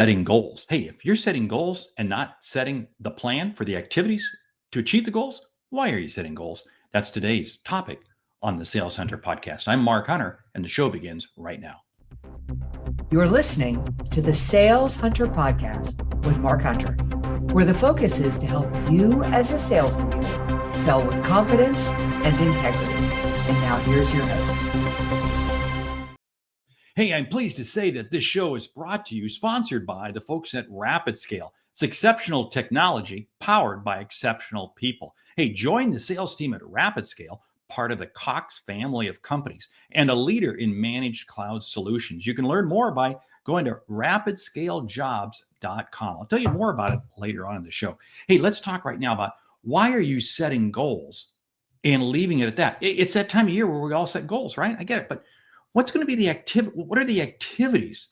Setting goals. Hey, if you're setting goals and not setting the plan for the activities to achieve the goals, why are you setting goals? That's today's topic on the Sales Hunter podcast. I'm Mark Hunter, and the show begins right now. You're listening to the Sales Hunter podcast with Mark Hunter, where the focus is to help you as a sales leader sell with confidence and integrity. And now here's your host. Hey, I'm pleased to say that this show is brought to you, sponsored by the folks at RapidScale. It's exceptional technology powered by exceptional people. Hey, join the sales team at RapidScale, part of the Cox family of companies and a leader in managed cloud solutions. You can learn more by going to rapidscaledjobs.com. I'll tell you more about it later on in the show. Hey, let's talk right now about why are you setting goals and leaving it at that? It's that time of year where we all set goals, right? I get it, but what's going to be the activity? What are the activities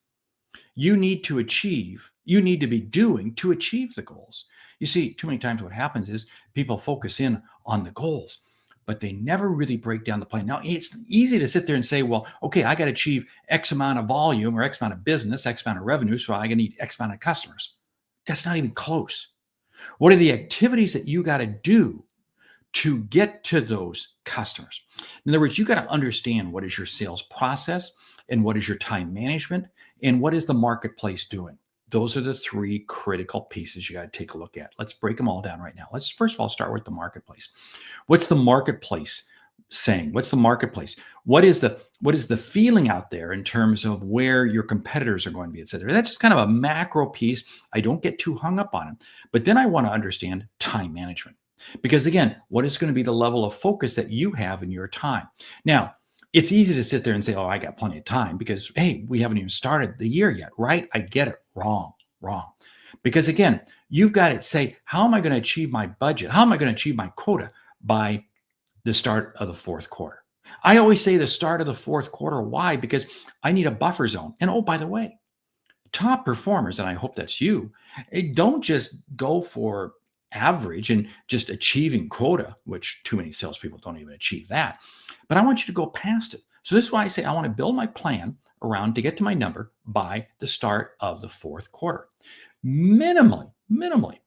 you need to achieve, you need to be doing to achieve the goals? You see, too many times what happens is people focus in on the goals, but they never really break down the plan. Now, it's easy to sit there and say, well, okay, I got to achieve X amount of volume or X amount of business, X amount of revenue, so I need X amount of customers. That's not even close. What are the activities that you got to do to get to those customers? In other words, you got to understand what is your sales process and what is your time management and what is the marketplace doing. Those are the three critical pieces you got to take a look at. Let's break them all down right now. Let's first of all start with the marketplace. What's the marketplace saying? What's the marketplace? What is the feeling out there in terms of where your competitors are going to be, et cetera? That's just kind of a macro piece. I don't get too hung up on it. But then I want to understand time management. Because again, what is going to be the level of focus that you have in your time? Now, it's easy to sit there and say, oh, I got plenty of time because, hey, we haven't even started the year yet, right? I get it. Wrong. Because again, you've got to say, how am I going to achieve my budget? How am I going to achieve my quota by the start of the fourth quarter? I always say the start of the fourth quarter. Why? Because I need a buffer zone. And oh, by the way, top performers, and I hope that's you, don't just go for average and just achieving quota, which too many salespeople don't even achieve that. But I want you to go past it. So this is why I say I want to build my plan around to get to my number by the start of the fourth quarter. Minimally,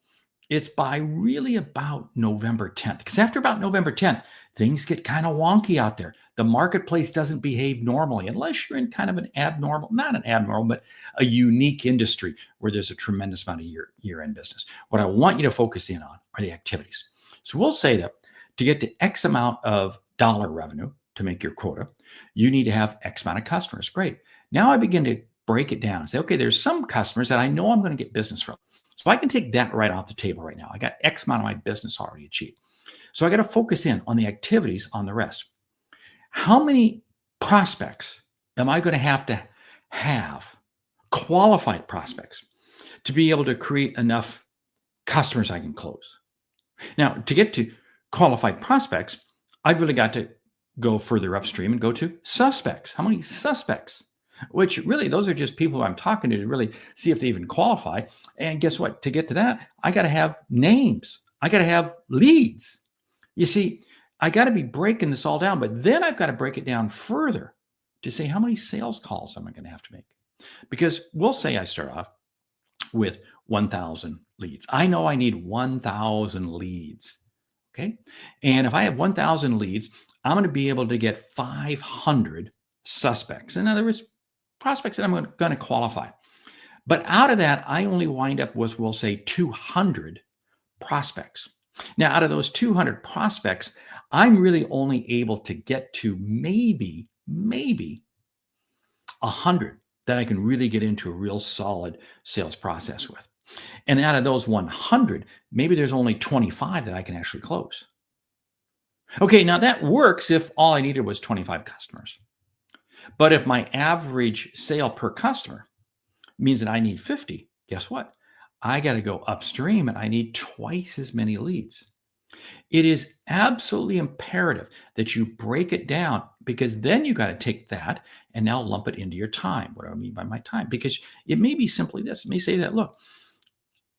it's by really about November 10th. Because after about November 10th, things get kind of wonky out there. The marketplace doesn't behave normally unless you're in kind of not an abnormal, but a unique industry where there's a tremendous amount of year-end business. What I want you to focus in on are the activities. So we'll say that to get to X amount of dollar revenue to make your quota, you need to have X amount of customers. Great. Now I begin to break it down and say, okay, there's some customers that I know I'm going to get business from. So I can take that right off the table right now. I got X amount of my business already achieved. So I got to focus in on the activities on the rest. How many prospects am I going to have qualified prospects to be able to create enough customers I can close? Now, to get to qualified prospects, I've really got to go further upstream and go to suspects. How many suspects? Which really, those are just people I'm talking to really see if they even qualify. And guess what? To get to that, I got to have names. I got to have leads. You see, I got to be breaking this all down, but then I've got to break it down further to say how many sales calls am I going to have to make? Because we'll say I start off with 1,000 leads. I know I need 1,000 leads. Okay. And if I have 1,000 leads, I'm going to be able to get 500 suspects. In other words, prospects that I'm going to qualify. But out of that, I only wind up with, we'll say, 200 prospects. Now, out of those 200 prospects, I'm really only able to get to maybe 100 that I can really get into a real solid sales process with. And out of those 100, maybe there's only 25 that I can actually close. Okay, now that works if all I needed was 25 customers. But if my average sale per customer means that I need 50, guess what? I got to go upstream and I need twice as many leads. It is absolutely imperative that you break it down, because then you got to take that and now lump it into your time. What do I mean by my time? Because it may be simply this. It may say that, look,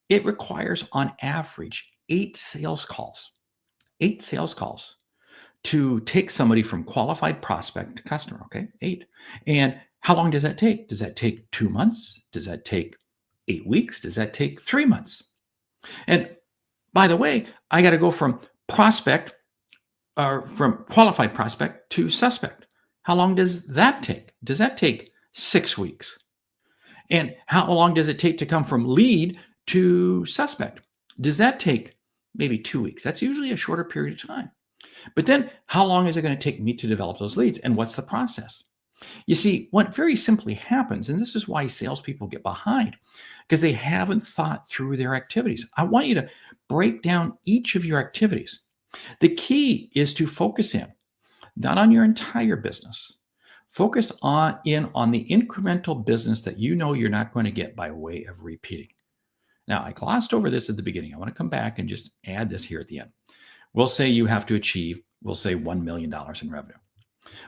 it requires on average 8 sales calls to take somebody from qualified prospect to customer. Okay, 8. And how long does that take? Does that take 2 months? Does that take 8 weeks? Does that take 3 months? And by the way, I got to go from prospect or from qualified prospect to suspect. How long does that take? Does that take 6 weeks? And how long does it take to come from lead to suspect? Does that take maybe 2 weeks? That's usually a shorter period of time. But then how long is it going to take me to develop those leads? And what's the process? You see, what very simply happens, and this is why salespeople get behind, because they haven't thought through their activities. I want you to break down each of your activities. The key is to focus in, not on your entire business. Focus on the incremental business that you know you're not going to get by way of repeating. Now, I glossed over this at the beginning. I want to come back and just add this here at the end. We'll say you have to achieve, we'll say $1 million in revenue.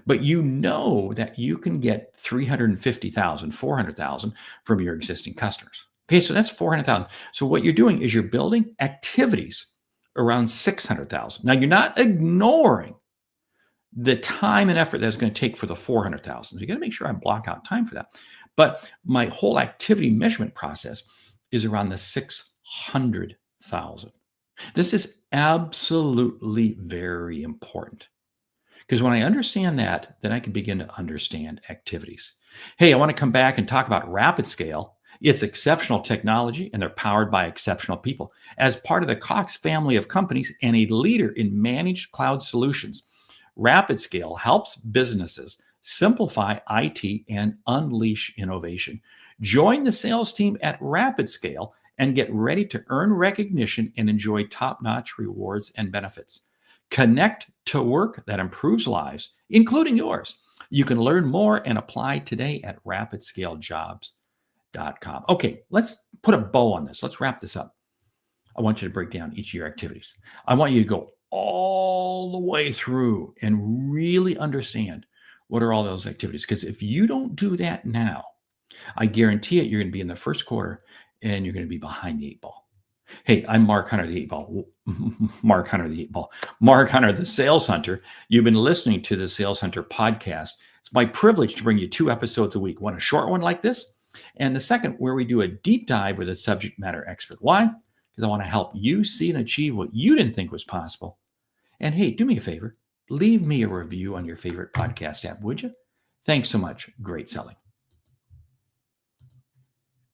But you know that you can get 350,000, 400,000 from your existing customers. Okay, so that's 400,000. So what you're doing is you're building activities around 600,000. Now, you're not ignoring the time and effort that's going to take for the 400,000. So you got to make sure I block out time for that. But my whole activity measurement process is around the 600,000. This is absolutely very important. Because when I understand that, then I can begin to understand activities. Hey, I want to come back and talk about RapidScale. It's exceptional technology, and they're powered by exceptional people. As part of the Cox family of companies and a leader in managed cloud solutions, RapidScale helps businesses simplify IT and unleash innovation. Join the sales team at RapidScale and get ready to earn recognition and enjoy top-notch rewards and benefits. Connect to work that improves lives, including yours. You can learn more and apply today at RapidScaleJobs.com. Okay, let's put a bow on this. Let's wrap this up. I want you to break down each of your activities. I want you to go all the way through and really understand what are all those activities. Because if you don't do that now, I guarantee it, you're going to be in the first quarter and you're going to be behind the 8 ball. Hey, I'm Mark Hunter, the 8 ball. Mark Hunter, the 8 ball. Mark Hunter, the Sales Hunter. You've been listening to the Sales Hunter podcast. It's my privilege to bring you 2 episodes a week. One, a short one like this, and the second, where we do a deep dive with a subject matter expert. Why? Because I want to help you see and achieve what you didn't think was possible. And hey, do me a favor. Leave me a review on your favorite podcast app, would you? Thanks so much. Great selling.